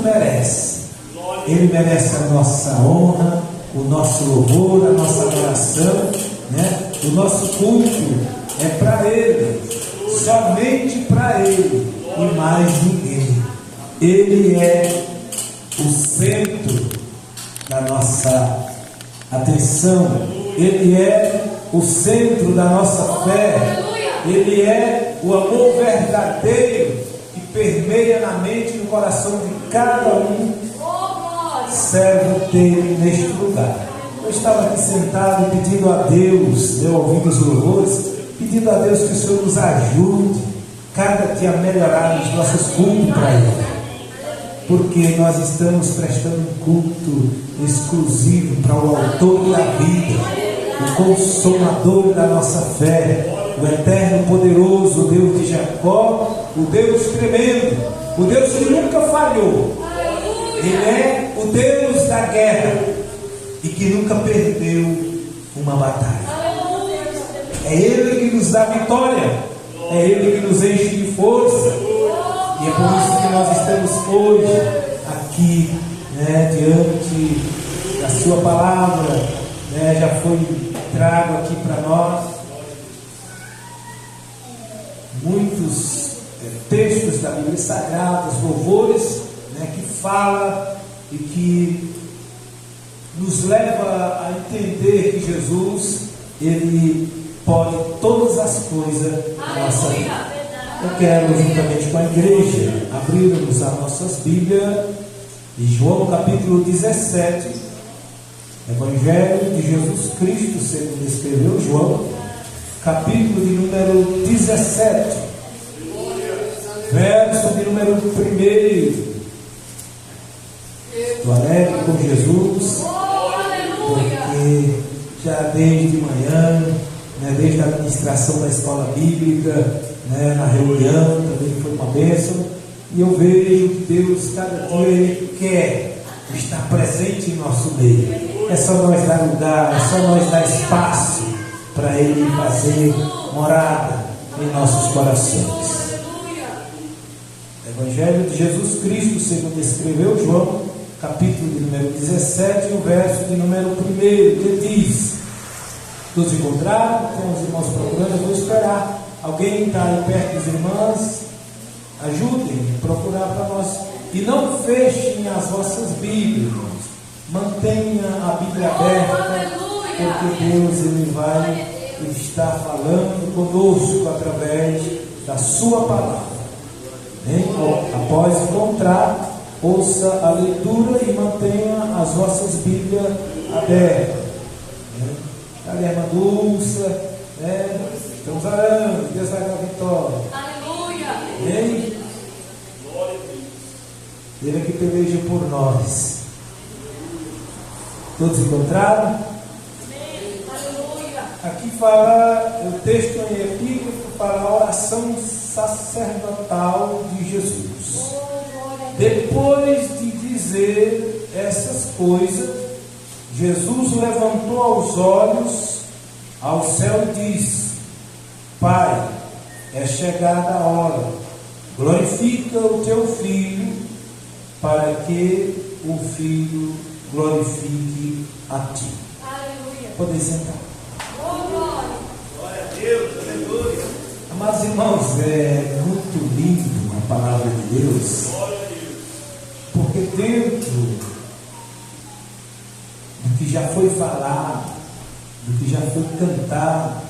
merece. Ele merece a nossa honra, o nosso louvor, a nossa adoração, né? O nosso culto é para Ele, somente para Ele e mais ninguém. Ele é o centro da nossa atenção, Ele é o centro da nossa fé, Ele é o amor verdadeiro que permeia na mente e no coração de cada um servo dele neste lugar. Eu estava aqui sentado pedindo a Deus, eu ouvindo os louvores, pedindo a Deus que o Senhor nos ajude cada dia a melhorar os nossos cultos para Ele, porque nós estamos prestando um culto exclusivo para o autor da vida, o consolador da nossa fé, o eterno poderoso, o Deus de Jacó, o Deus tremendo, o Deus que nunca falhou. Ele é o Deus da guerra e que nunca perdeu uma batalha. É Ele que nos dá vitória, é Ele que nos enche de força, e é por isso que nós estamos hoje aqui, né, diante da Sua palavra, né, já foi trago aqui para nós muitos textos da Bíblia Sagrada, louvores, né, que fala e que nos leva a entender que Jesus, Ele pode todas as coisas na nossa vida. Eu quero, juntamente com a igreja, abrirmos as nossas Bíblias em João capítulo 17, Evangelho de Jesus Cristo, segundo escreveu João, capítulo de número 17, verso de número 1. Estou alegre com Jesus, porque já desde manhã, né, desde a administração da escola bíblica, né, na reunião também foi uma bênção, e eu vejo que Deus cada dia Ele quer estar presente em nosso meio. É só nós dar lugar, é só nós dar espaço para Ele fazer morada em nossos corações. Evangelho de Jesus Cristo, segundo escreveu João, capítulo de número 17, o verso de número 1, que diz: todos encontraram? Tem os irmãos procurando, eu vou esperar. Alguém está aí perto das irmãs? Ajudem a procurar para nós. E não fechem as vossas Bíblias, mantenha a Bíblia aberta, porque Deus Ele vai estar falando conosco através da Sua palavra. Após encontrar, ouça a leitura e mantenha as vossas Bíblias abertas. Cadê a irmã Dulce? Estamos orando, Deus vai dar a vitória. Aleluia! Amém? Ele é que peleja por nós. Todos encontraram? Amém. Aleluia! Aqui fala, o texto em epígrafo fala a oração sacerdotal de Jesus. Depois de dizer essas coisas, Jesus levantou os olhos ao céu e disse: Pai, é chegada a hora, glorifica o teu Filho, para que o Filho glorifique a ti. Aleluia! Podem sentar. Glória a Deus, aleluia. Amados irmãos, é muito lindo a palavra de Deus, porque dentro do que já foi falado, do que já foi cantado,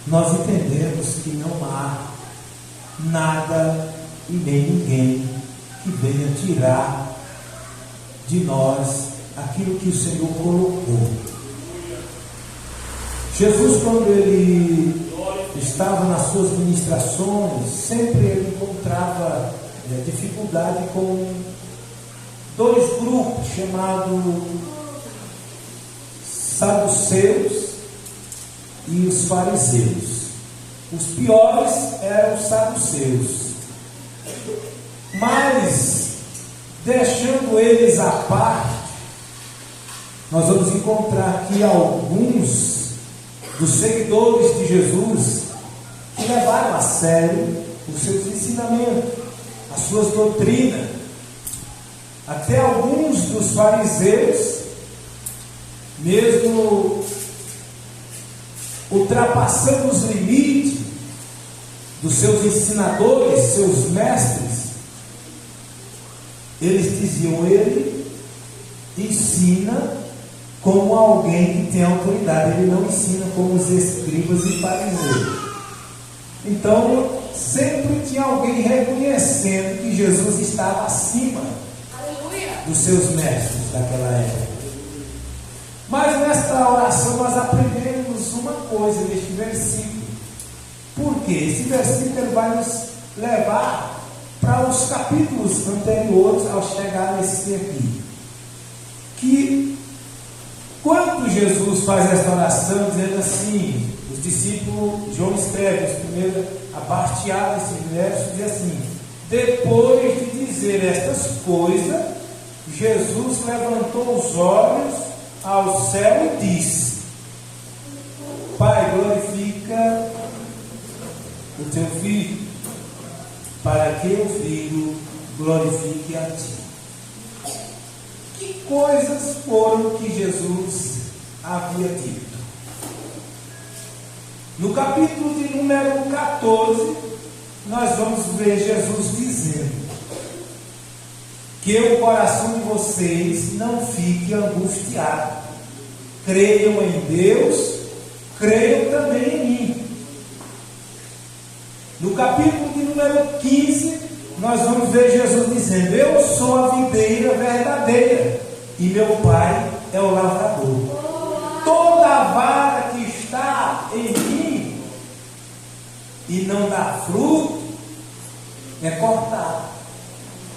nós entendemos que não há nada e nem ninguém que venha tirar de nós aquilo que o Senhor colocou. Jesus, quando Ele estava nas suas ministrações, sempre Ele encontrava dificuldade com dois grupos chamados saduceus e os fariseus. Os piores eram os saduceus, mas deixando eles à parte, nós vamos encontrar aqui alguns dos seguidores de Jesus que levaram a sério os seus ensinamentos, as suas doutrinas, Até alguns dos fariseus, mesmo ultrapassando os limites dos seus ensinadores, seus mestres, eles diziam: ele ensina como alguém que tem autoridade, ele não ensina como os escribas e fariseus. Então, sempre tinha alguém reconhecendo que Jesus estava acima dos seus mestres daquela época. Mas nesta oração nós aprendemos uma coisa neste versículo. Por quê? Esse versículo ele vai nos levar para os capítulos anteriores ao chegar nesse aqui. Que quando Jesus faz esta oração dizendo assim, os discípulos, João escreve os primeiros a partear esse verso, diz assim: depois de dizer estas coisas, Jesus levantou os olhos ao céu e disse: Pai, glorifica o teu Filho, para que o Filho glorifique a ti. Que coisas foram que Jesus havia dito? No capítulo de número 14, nós vamos ver Jesus dizendo que o coração de vocês não fique angustiado. Creiam em Deus, creiam também em mim. No capítulo de número 15, nós vamos ver Jesus dizendo: eu sou a videira verdadeira e meu Pai é o lavrador. Toda a vara que está em mim e não dá fruto é cortada,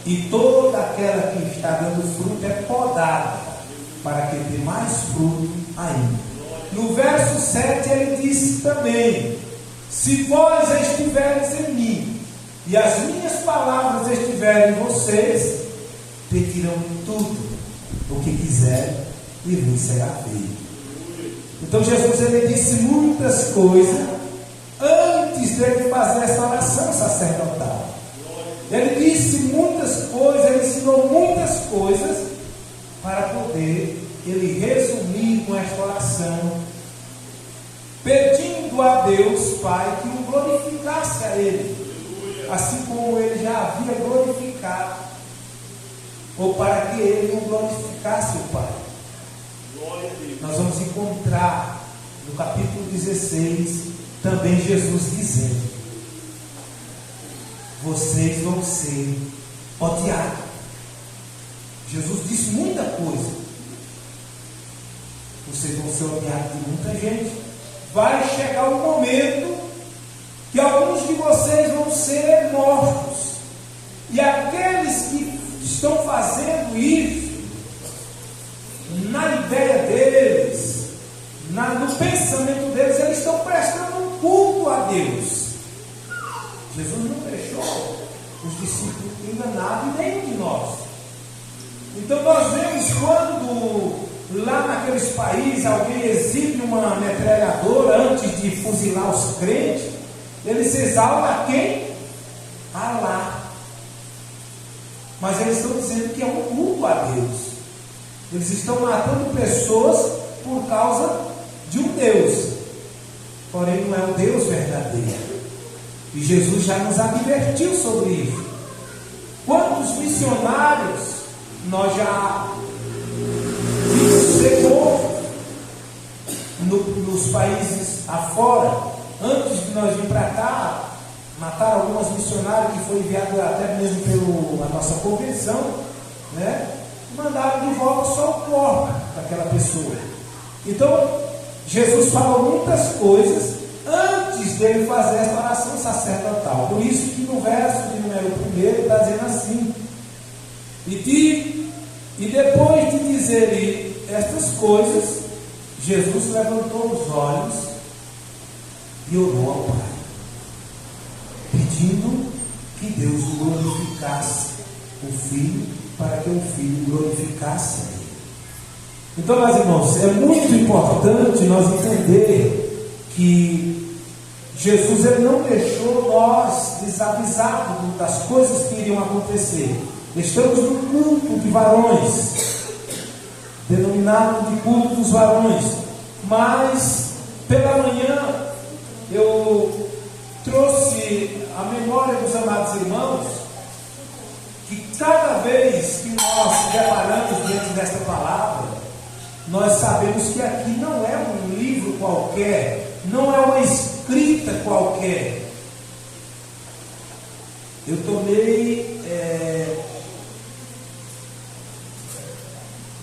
e toda aquela que está dando fruto é podada, para que dê mais fruto ainda. No verso 7 ele disse também: se vós estiveres em mim e as minhas palavras estiverem em vocês, pedirão tudo o que quiserem e vos será feito. Então Jesus ele disse muitas coisas antes dele fazer essa oração sacerdotal. Ele disse muitas coisas, ele ensinou muitas coisas para poder ele resumir com esta oração, pedindo a Deus Pai que o glorificasse a ele, assim como ele já havia glorificado, ou para que ele o glorificasse o Pai. Nós vamos encontrar no capítulo 16 também Jesus dizendo: vocês vão ser odiados. Jesus disse muita coisa. Vocês vão ser odiados de muita gente. Vai chegar um momento que alguns de vocês vão ser mortos. E aqueles que estão fazendo isso, na ideia deles, no pensamento deles, eles estão prestando um culto a Deus. Jesus não deixou os discípulos enganados, e nenhum de nós. Então nós vemos quando lá naqueles países alguém exibe uma metralhadora antes de fuzilar os crentes, eles exaltam a quem? Alá. Mas eles estão dizendo que é um culto a Deus. Eles estão matando pessoas por causa de um Deus, porém não é o Deus verdadeiro. E Jesus já nos advertiu sobre isso. Quantos missionários nós já vimos ser mortos nos países afora? Antes de nós vir para cá, mataram algumas missionárias que foi enviado até mesmo pela nossa convenção, né? Mandaram de volta só o corpo daquela pessoa. Então Jesus falou muitas coisas antes dele fazer essa oração sacerdotal. Por isso que no verso de número 1 está dizendo assim: e depois de dizer estas coisas, Jesus levantou os olhos e orou ao Pai, pedindo que Deus o glorificasse o Filho, para que o Filho glorificasse a Ele. Então, meus irmãos, é muito importante nós entender que Jesus ele não deixou nós desavisados das coisas que iriam acontecer. Estamos no culto de varões, denominado de culto dos varões. Mas pela manhã eu trouxe a memória dos amados irmãos que cada vez que nós nos deparamos diante desta palavra, nós sabemos que aqui não é um livro qualquer, não é uma escrita qualquer. Eu tomei,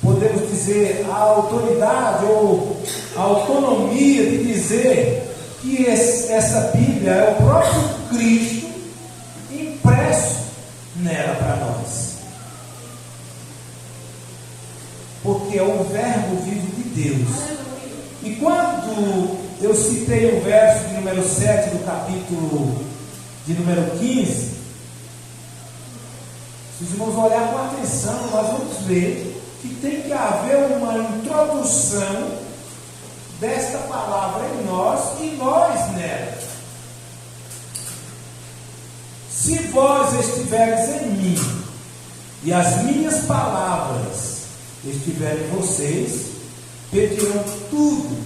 podemos dizer, a autoridade ou a autonomia de dizer que essa Bíblia é o próprio Cristo impresso nela para nós. Porque é o verbo vivo de Deus. E quando eu citei o verso de número 7 do capítulo de número 15, se os irmãos olhar com atenção, nós vamos ver que tem que haver uma introdução desta palavra em nós e nós nela. Se vós estiveres em mim e as minhas palavras estiverem em vocês, pedirão tudo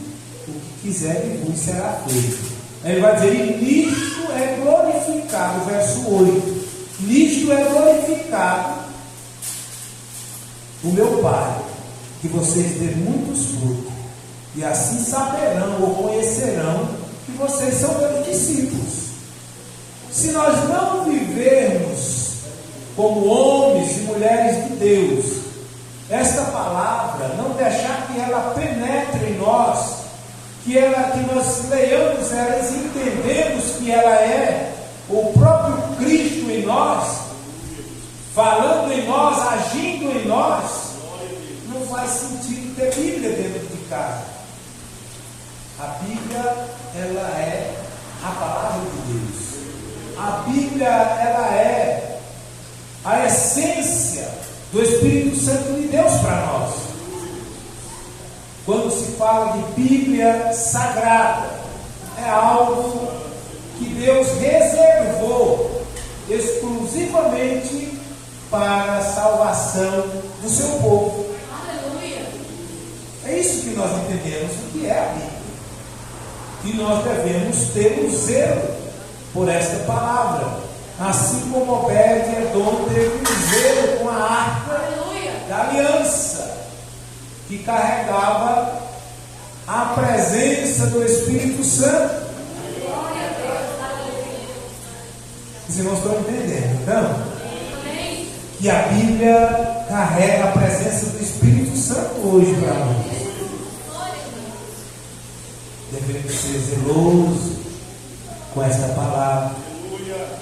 o que quiserem e vos será feito. Ele vai dizer, e nisto é glorificado, verso 8, nisto é glorificado o meu Pai, que vocês dêem muitos frutos, e assim saberão ou conhecerão que vocês são meus discípulos. Se nós não vivermos como homens e mulheres de Deus, esta palavra, não deixar que ela penetre em nós, que nós leiamos ela e entendemos que ela é o próprio Cristo em nós, falando em nós, agindo em nós, não faz sentido ter Bíblia dentro de casa. A Bíblia, ela é a palavra de Deus. A Bíblia, ela é a essência do Espírito Santo de Deus para nós. Quando se fala de Bíblia sagrada, é algo que Deus reservou exclusivamente para a salvação do seu povo. Aleluia. É isso que nós entendemos o que é a Bíblia. E nós devemos ter um zelo por esta palavra, assim como Obed-Edom teve um zelo com a arca da aliança, que carregava a presença do Espírito Santo. Glória a Deus. Aleluia. Os irmãos estão entendendo, então? Que a Bíblia carrega a presença do Espírito Santo hoje para nós. Devemos ser zelosos com esta palavra.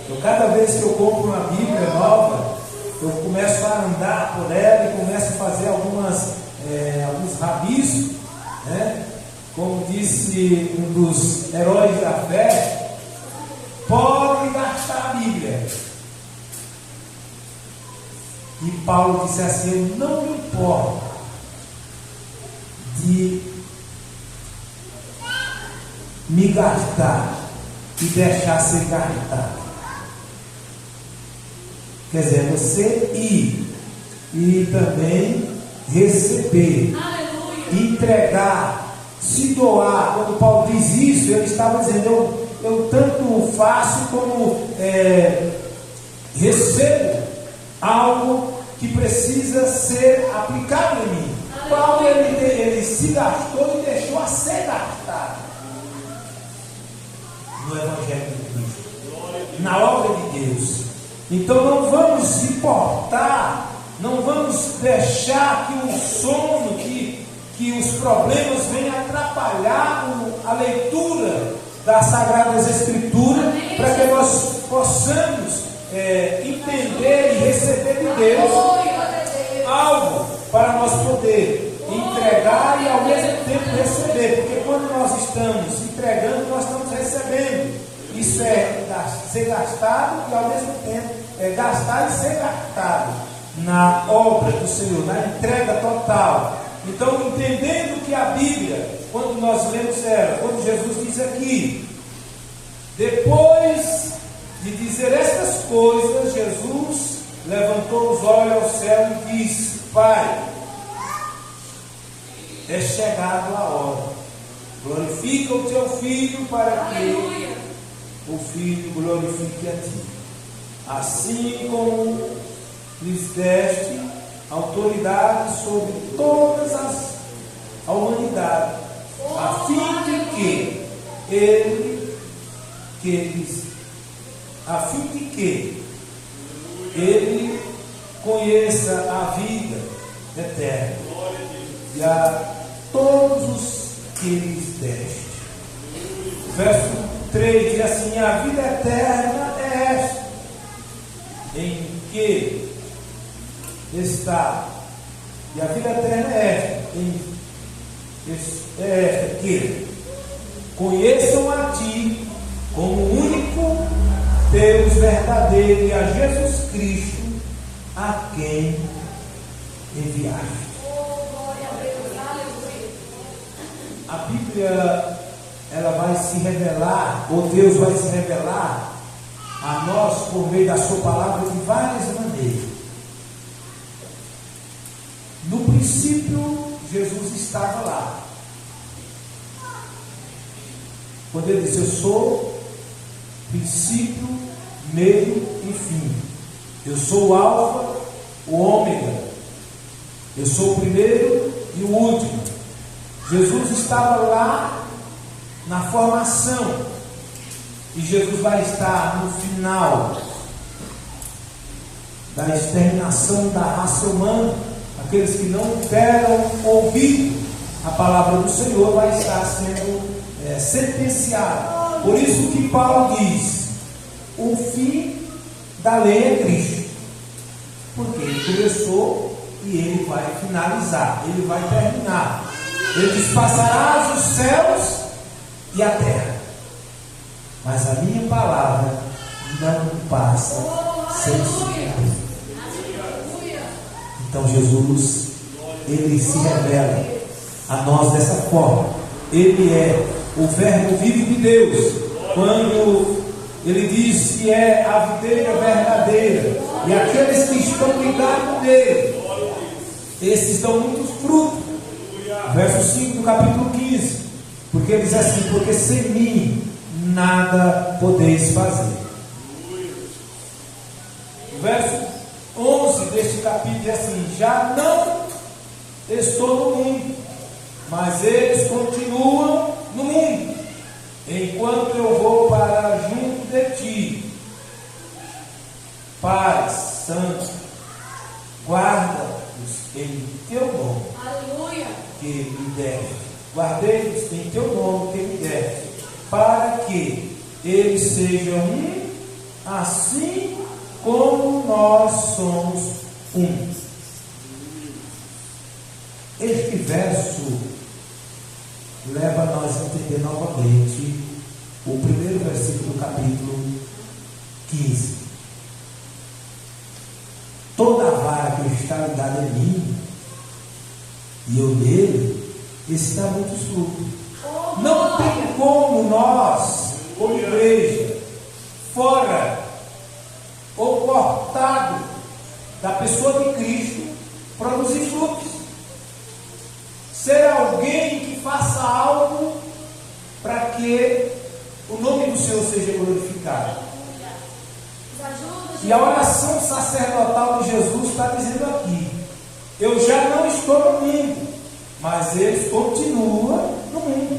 Então, cada vez que eu compro uma Bíblia nova, eu começo a andar por ela e começo a fazer alguns rabiscos, né? Como disse um dos heróis da fé, pode gastar a Bíblia. E Paulo disse assim, eu não me importo de me gastar e deixar ser gastado. Quer dizer, você ir e também receber, entregar, se doar. Quando Paulo diz isso, ele estava dizendo, eu tanto faço como recebo algo que precisa ser aplicado em mim. Paulo ele se gastou e deixou a ser gastado no Evangelho de Cristo, na obra de Deus. Então não vamos importar, não vamos deixar que o sono, que os problemas venham atrapalhar a leitura das Sagradas Escrituras, para que nós possamos entender e receber de Deus algo para nós poder entregar e ao mesmo tempo receber, porque quando nós estamos entregando, nós estamos recebendo. Isso é ser gastado e ao mesmo tempo gastar e ser gastado na obra do Senhor, na entrega total. Então, entendendo que a Bíblia, quando nós lemos ela, quando Jesus diz aqui, depois de dizer estas coisas, Jesus levantou os olhos ao céu e disse: Pai, é chegado a hora, glorifica o teu filho para que o filho glorifique a ti, assim como lhes deste autoridade sobre todas a humanidade, a fim de que ele conheça a vida eterna e a todos os que lhes deste. Verso 3 diz assim: a vida eterna é esta, em que está, e a vida eterna é esta, que conheçam a ti como o único Deus verdadeiro e a Jesus Cristo a quem enviaste. A Bíblia, ela vai se revelar, ou Deus vai se revelar a nós por meio da sua palavra de várias maneiras. No princípio, Jesus estava lá. Quando ele disse: eu sou princípio, meio e fim. Eu sou o alfa, o ômega. Eu sou o primeiro e o último. Jesus estava lá na formação, e Jesus vai estar no final da exterminação da raça humana. Aqueles que não deram ouvido à palavra do Senhor vai estar sendo sentenciado. Por isso que Paulo diz: o fim da lei é Cristo, porque ele começou e ele vai finalizar, ele vai terminar. Ele diz: passarás os céus e a terra, mas a minha palavra não passa sem cumprir. Então Jesus, ele se revela a nós dessa forma. Ele é o verbo vivo de Deus. Quando ele diz que é a videira verdadeira, e aqueles que estão ligados nele, esses dão muitos frutos. Verso 5 do capítulo 15, porque ele diz assim: porque sem mim nada podeis fazer. O verso 11 deste capítulo diz assim: já não estou no mundo, mas eles continuam no mundo, enquanto eu vou para junto de ti. Pai Santo, guarda-os em teu nome. Aleluia. Que me deste, guardei-os em teu nome que me deste, para que eles sejam um, assim como nós somos um. Este verso leva nós a entender novamente o primeiro versículo do capítulo 15. Toda a vara que está ligada em mim e eu nele, está muitos frutos. Não tem como nós, como igreja, fora ou cortado da pessoa de Cristo, produzir frutos. Ser alguém que faça algo para que o nome do Senhor seja glorificado. E a oração sacerdotal de Jesus está dizendo aqui: eu já não estou no mundo, mas eles continuam no mundo.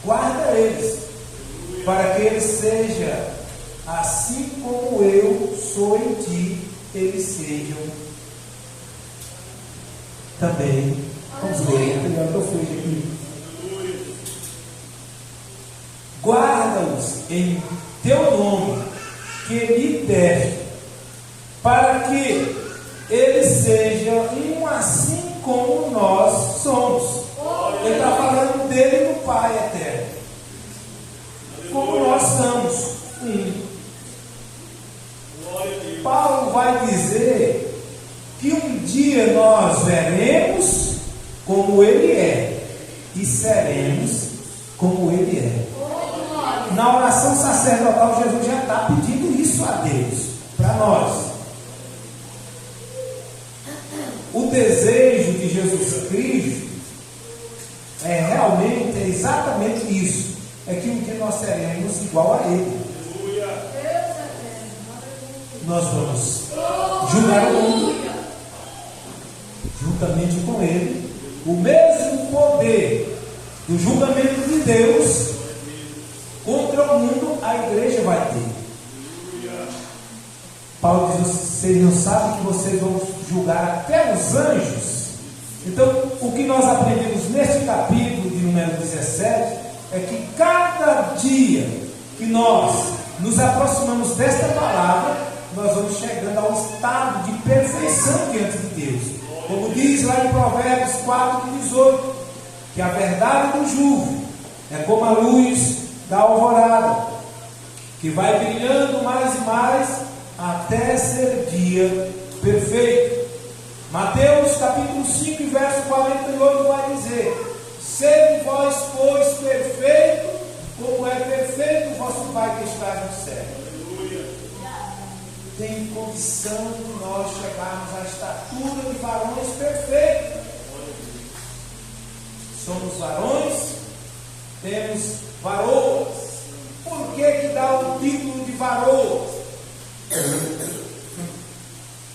Guarda eles, para que eles sejam assim como eu sou em ti, eles sejam também. Vamos ler, melhor que eu fui aqui. Guarda-os em teu nome, que me deste, para que eles sejam um assim como nós somos. Ele está falando dele no Pai eterno, como nós somos um. Paulo vai dizer que um dia nós veremos como ele é e seremos como ele é. Na oração sacerdotal, Jesus já está pedindo isso a Deus. para nós. O desejo de Jesus Cristo realmente é exatamente isso. É que um dia nós seremos igual a Ele. Nós vamos julgar o mundo juntamente com Ele. O mesmo poder do julgamento de Deus contra o mundo, a igreja vai ter. Paulo diz: vocês não sabem que vocês vão julgar até os anjos? Então, o que nós aprendemos neste capítulo de número 17 é que cada dia que nós nos aproximamos desta palavra, nós vamos chegando a um estado de perfeição diante de Deus. Como diz lá em Provérbios 4:18, que a verdade do justo é como a luz da alvorada, que vai brilhando mais e mais até ser dia perfeito. Mateus capítulo 5, verso 48 vai dizer: sede vós, pois, perfeito, como é perfeito o vosso Pai que está no céu. Tem condição de nós chegarmos à estatura de varões perfeitos. Somos varões, temos varoas. Por que dá o título de varoas?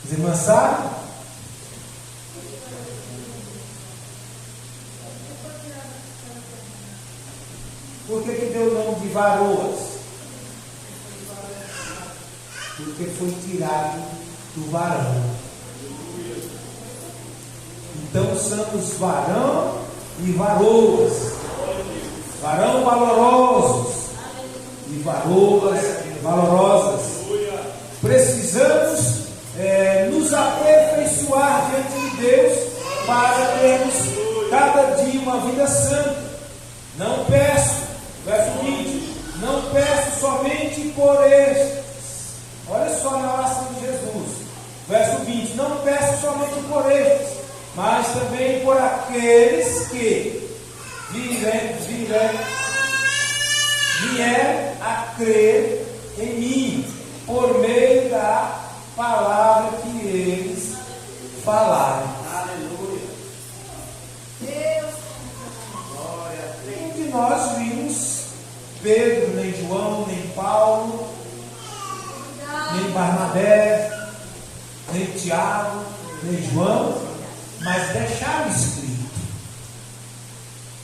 Os irmãos sabem? Por que deu o nome de varoas? Porque foi tirado do varão. Então somos varão e varoas. Varão valorosos e varoas valorosas. Precisamos nos aperfeiçoar diante de Deus para termos cada dia uma vida santa. Não peço, verso 20, não peço somente por estes. Olha só na oração de Jesus, verso 20: não peço somente por estes, mas também por aqueles que vier a crer em mim, por meio da palavra que eles falarem. Aleluia. Deus. Glória a Deus. Nenhum de nós vimos Pedro, nem João, nem Paulo, nem Barnabé, nem Tiago, nem João, mas deixaram escrito.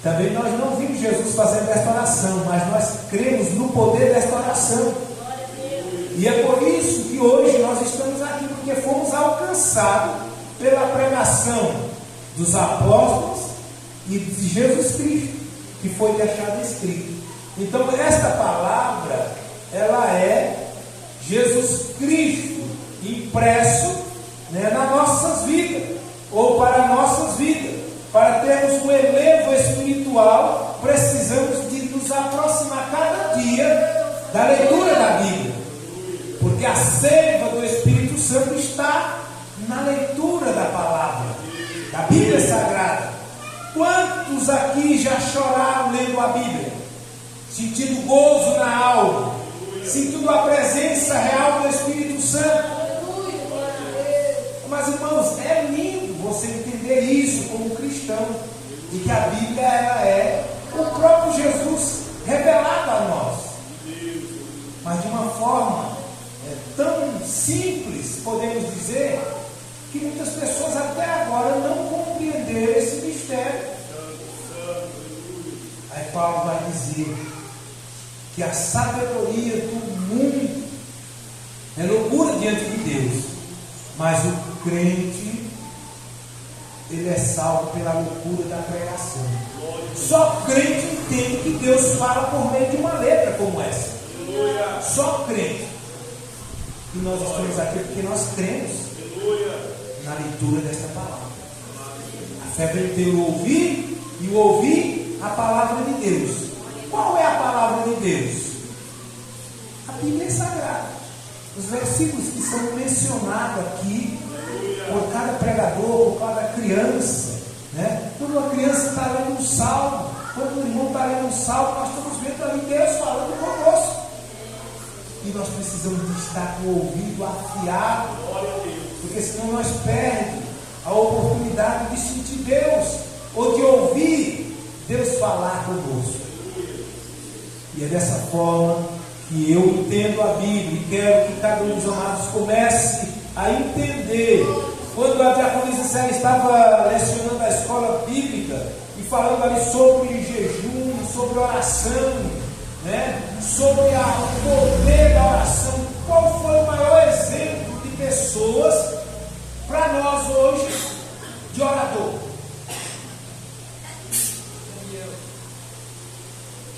Também nós não vimos Jesus fazendo esta oração, mas nós cremos no poder desta oração. E é por isso que hoje nós estamos aqui, porque fomos alcançados pela pregação dos apóstolos e de Jesus Cristo, que foi deixado escrito. Então esta palavra, ela é Jesus Cristo impresso, nas nossas vidas, ou para nossas vidas. Para termos um elevo espiritual, precisamos de nos aproximar cada dia da leitura da Bíblia, porque a seiva do Espírito Santo está na leitura da palavra, da Bíblia Sagrada. Quantos aqui já choraram lendo a Bíblia, sentindo gozo na alma, sentindo a presença real do Espírito Santo? Mas, irmãos, é lindo você entender isso como cristão, e que a Bíblia ela é o próprio Jesus revelado a nós, mas de uma forma tão simples, podemos dizer, que muitas pessoas até agora não compreenderam esse mistério. Aí Paulo vai dizer que a sabedoria do mundo é loucura diante de Deus, mas o crente, ele é salvo pela loucura da pregação. Só crente entende que Deus fala por meio de uma letra como essa. Só crente. E nós estamos aqui porque nós cremos na leitura desta palavra. A fé vem pelo ouvir, e o ouvir a palavra de Deus. Qual é a palavra de Deus? A Bíblia Sagrada. Os versículos que são mencionados aqui por cada pregador, por cada criança, Quando uma criança está lendo um salmo, quando o irmão está lendo um salmo, nós estamos vendo ali Deus falando conosco. E nós precisamos de estar com o ouvido afiado, porque senão nós perdemos a oportunidade de sentir Deus, ou de ouvir Deus falar conosco. E é dessa forma que eu entendo a Bíblia e quero que cada um dos amados comece a entender. Quando a diaconisa Célia estava lecionando a escola bíblica e falando ali sobre jejum, sobre oração, né? Sobre o poder da oração, qual foi o maior exemplo de pessoas para nós hoje de orador?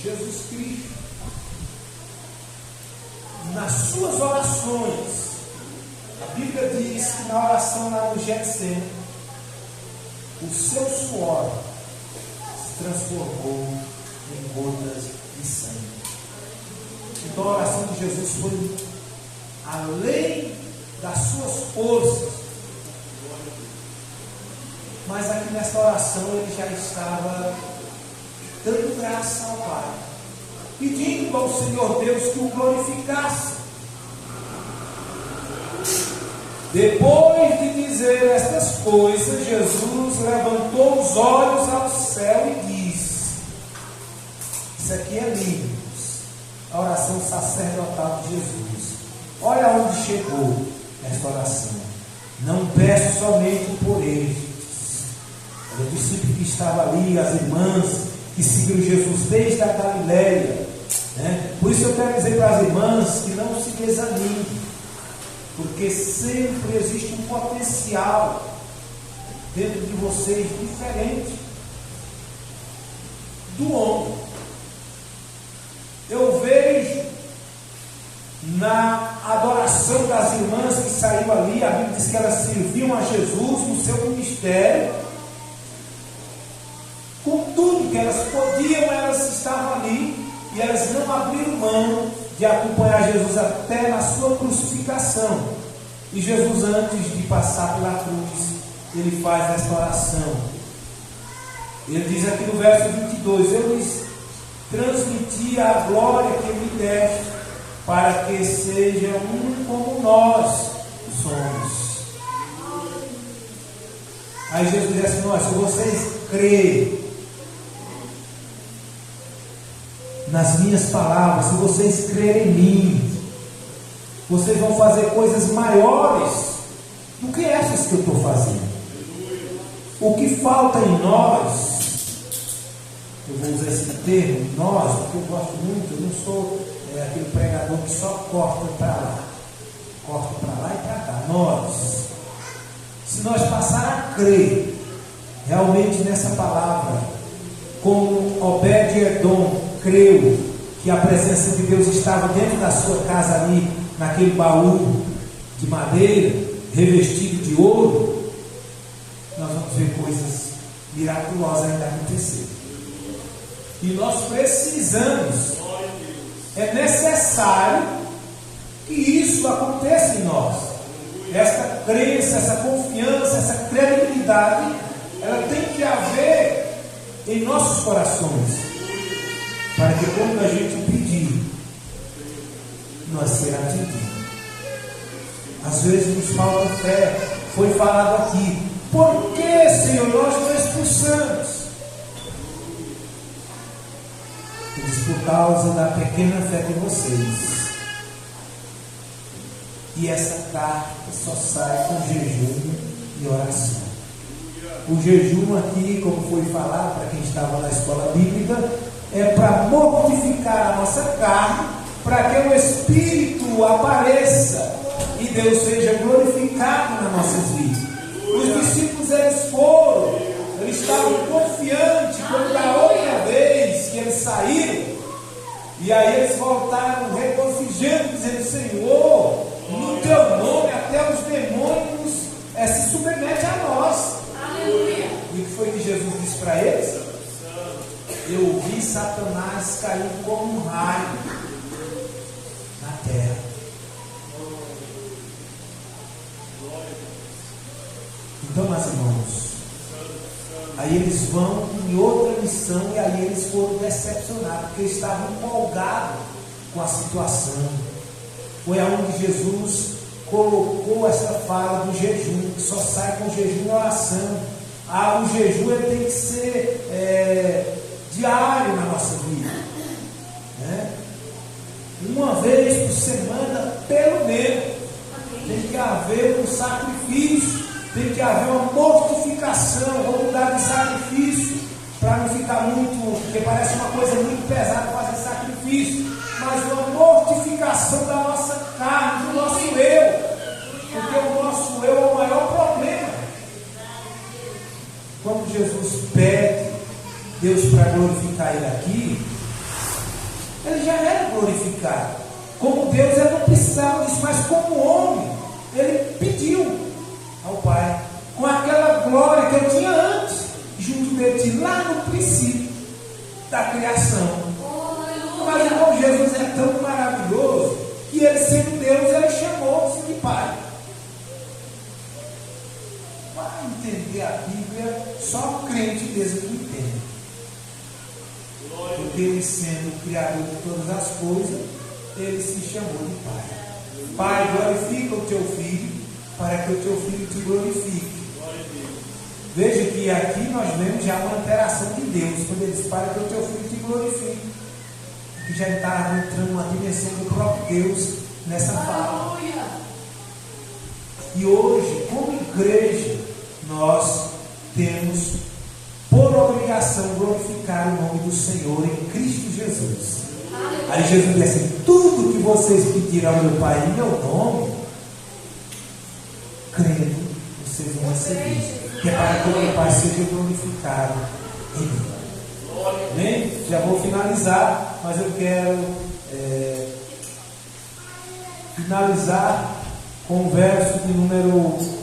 Jesus Cristo. Nas suas orações, a Bíblia diz que na oração lá no Getsemane, o seu suor se transformou em gotas de sangue. Então a oração de Jesus foi além das suas forças. Mas aqui nessa oração ele já estava dando graça ao Pai, pedindo ao Senhor Deus que o glorificasse. Depois de dizer estas coisas, Jesus levantou os olhos ao céu e disse: isso aqui é lindo, a oração sacerdotal de Jesus. Olha onde chegou esta oração. Não peço somente por estes. O discípulo que estava ali, as irmãs que seguiram Jesus desde a Galileia, né? Por isso eu quero dizer para as irmãs que não se desanimem, porque sempre existe um potencial dentro de vocês diferente do homem. Eu vejo na adoração das irmãs que saíram ali, a Bíblia diz que elas serviam a Jesus no seu ministério, com tudo que elas podiam, elas estavam ali e elas não abriram mão de acompanhar Jesus até na sua crucificação. E Jesus, antes de passar pela cruz, ele faz esta oração. Ele diz aqui no verso 22: eu lhes transmiti a glória que me deste, para que sejam um como nós somos. Aí Jesus diz assim: se vocês crerem nas minhas palavras, se vocês crerem em mim, vocês vão fazer coisas maiores do que essas que eu estou fazendo. O que falta em nós, eu vou usar esse termo, nós, porque eu gosto muito, eu não sou aquele pregador que só corta para lá e para cá. Nós, se nós passar a crer realmente nessa palavra, como Obed-Edom creu que a presença de Deus estava dentro da sua casa ali, naquele baú de madeira, revestido de ouro, nós vamos ver coisas miraculosas ainda acontecer. E nós precisamos, é necessário que isso aconteça em nós. Essa crença, essa confiança, essa credibilidade, ela tem que haver em nossos corações, para que quando a gente pedir, nós será atendido. Às vezes nos falta fé. Foi falado aqui: por que, Senhor, nós não expulsamos? Ele diz: por causa da pequena fé de vocês. E essa carta só sai com jejum e oração. O jejum aqui, como foi falado para quem estava na escola bíblica, é para mortificar a nossa carne, para que o Espírito apareça e Deus seja glorificado nas nossas vidas. Os discípulos, eles estavam confiantes, como da outra vez que eles saíram, e aí eles voltaram regozijando, dizendo: Senhor, no teu nome até os demônios se submetem a nós. Aleluia. E o que foi que Jesus disse para eles? Eu vi Satanás cair como um raio na terra. Então, meus irmãos, aí eles vão em outra missão e aí eles foram decepcionados, porque eles estavam empolgados com a situação. foi aonde Jesus colocou essa fala do jejum, que só sai com jejum e oração. O jejum ele tem que ser diário na nossa vida, né? Uma vez por semana, pelo menos. Tem que haver um sacrifício, tem que haver uma mortificação. Vou mudar de sacrifício para não ficar muito, porque parece uma coisa muito pesada fazer sacrifício, mas uma mortificação da nossa carne, do nosso eu, porque o nosso eu é o maior problema. Quando Jesus pede Deus para glorificar Ele aqui, Ele já era glorificado. Como Deus, Ele não precisava disso, mas como homem, Ele pediu ao Pai, com aquela glória que Ele tinha antes, junto dele, lá no princípio da criação. Mas irmão, Jesus é tão maravilhoso, que Ele sendo Deus, Ele chamou-se de Pai. Para entender a Bíblia, só o crente mesmo que entende. Porque Ele sendo o Criador de todas as coisas, Ele se chamou de Pai. Pai, glorifica o teu Filho, para que o teu Filho te glorifique. Veja que aqui nós vemos já uma interação de Deus, quando Ele diz, para que o teu Filho te glorifique. Que já está entrando uma dimensão do próprio Deus nessa fala. E hoje, como igreja, nós temos por obrigação glorificar o nome do Senhor em Cristo Jesus. Aí Jesus diz assim: tudo que vocês pediram ao meu Pai em meu nome, crendo, vocês vão receber, que é para que o meu Pai seja glorificado em mim. Amém? Já vou finalizar, mas eu quero finalizar com o verso de número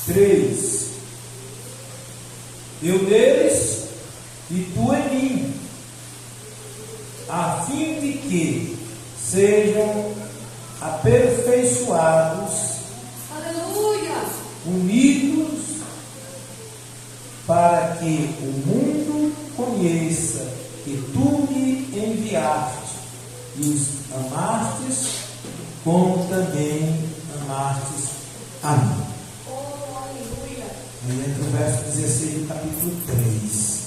23. Eu neles e tu em mim, a fim de que sejam aperfeiçoados, aleluia, unidos, para que o mundo conheça que tu me enviaste e os amastes, como também amastes a mim. oh, aleluia. Aí entra o verso 16 do capítulo 3.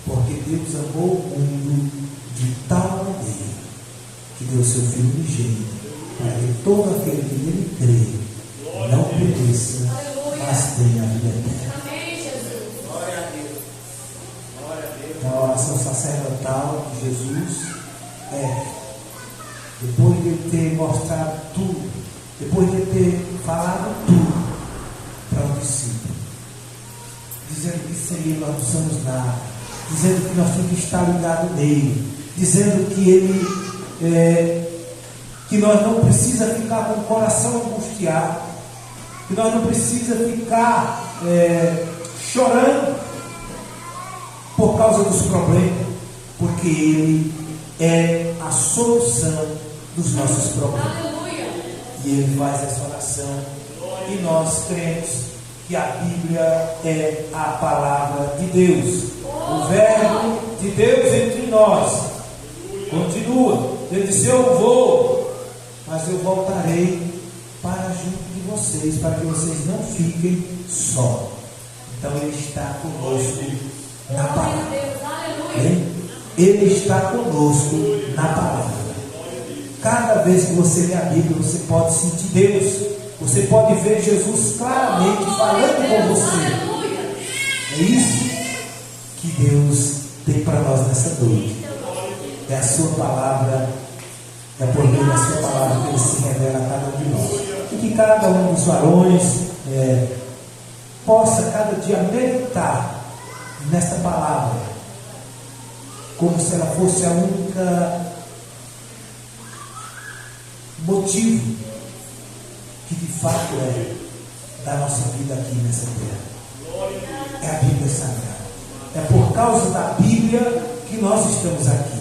Porque Deus amou o mundo de tal maneira que deu seu Filho unigênito, para que todo aquele que nele crê não pereça, mas tenha a vida eterna. Amém, Jesus. Glória a Deus. Glória a Deus. Então, a oração sacerdotal de Jesus depois de ele ter mostrado tudo, depois de ele ter falado tudo para o discípulo, dizendo que sem ele nós não somos nada, dizendo que nós temos que estar ligados nele, dizendo que ele que nós não precisamos ficar com o coração angustiado, que nós não precisamos ficar chorando por causa dos problemas, porque ele é a solução dos nossos problemas. Aleluia. E ele faz essa oração, e nós cremos que a Bíblia é a palavra de Deus, o verbo de Deus entre nós. Continua, ele disse: eu vou, mas eu voltarei para junto de vocês, para que vocês não fiquem só. Então ele está conosco na palavra. Hein? Ele está conosco na palavra. Cada vez que você lê a Bíblia, você pode sentir Deus, você pode ver Jesus claramente falando com você. É isso que Deus tem para nós nessa noite. É a sua palavra, é por meio da sua palavra que ele se revela a cada um de nós. E que cada um dos varões possa cada dia meditar nesta palavra, como se ela fosse a única motivo que de fato é da nossa vida aqui nessa terra. É a Bíblia Sagrada. É por causa da Bíblia que nós estamos aqui.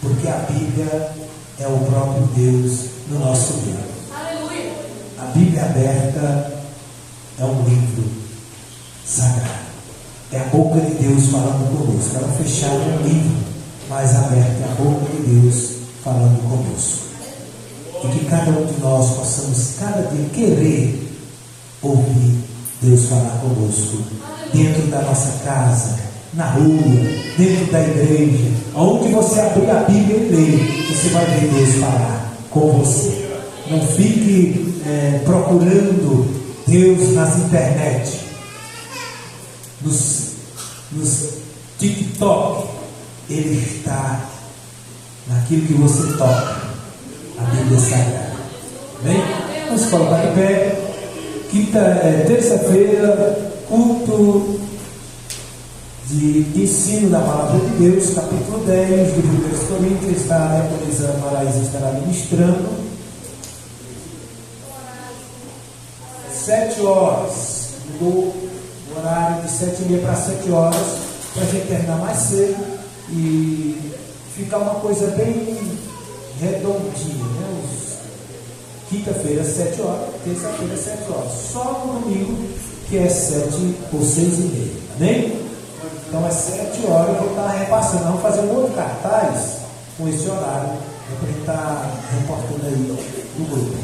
Porque a Bíblia é o próprio Deus no nosso meio. Aleluia. A Bíblia aberta é um livro sagrado. É a boca de Deus falando conosco. Ela fechada é um livro, mas aberta é a boca de Deus falando conosco. E que cada um de nós possamos cada dia querer ouvir Deus falar conosco. Dentro da nossa casa, na rua, dentro da igreja, aonde você abrir a Bíblia e ler, você vai ver Deus falar com você. Não fique procurando Deus nas internet, nos TikTok. Ele está naquilo que você toca, a Bíblia Sagrada. Amém? Vamos colocar de pé. Terça-feira, culto de ensino da palavra de Deus, capítulo 10 de 1 Coríntios. Está a Elisama Maraísa estará ministrando. 7 horas, mudou o horário de 7h30 para 7 horas, para a gente terminar mais cedo e ficar uma coisa bem redondinha, né? Quinta-feira, 7 horas, terça-feira, 7 horas, só no domingo, que é 7 ou 6h30, amém? Então é 7 horas, eu vou estar repassando, vamos fazer um outro cartaz com esse horário, para ele estar reportando aí no grupo.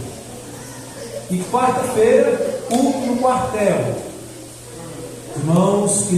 E quarta-feira, culto no quartel. Irmãos que não